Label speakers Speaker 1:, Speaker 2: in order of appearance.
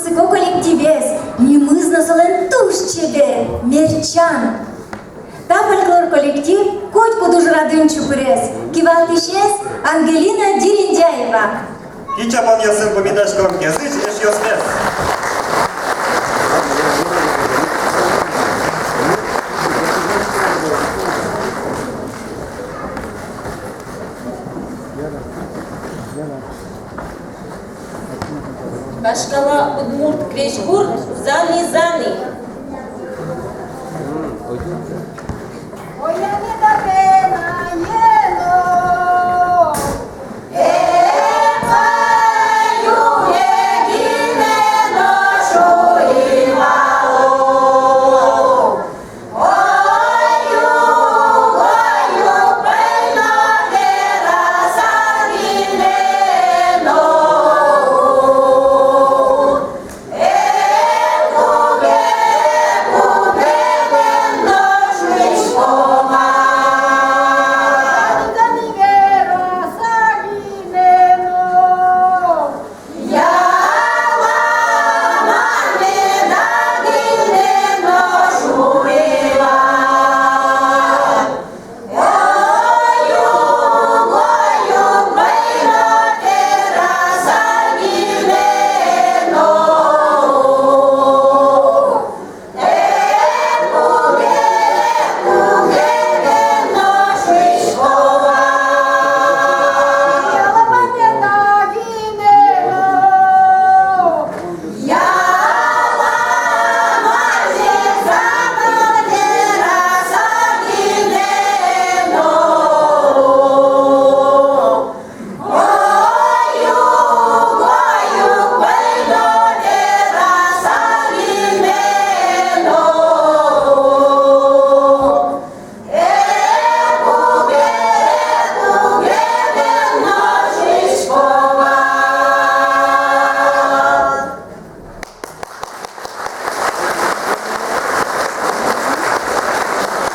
Speaker 1: музыко коллективес, немызно солен туш чебер, мерчан. Та фольклор коллектив котьку дуже радим чупырес, кивалтишес Ангелина Дерендяева.
Speaker 2: Кича пан ясен помидашком языч еш йосмес.
Speaker 3: Башкала Удмурт Крешкур Зани.
Speaker 1: Ой,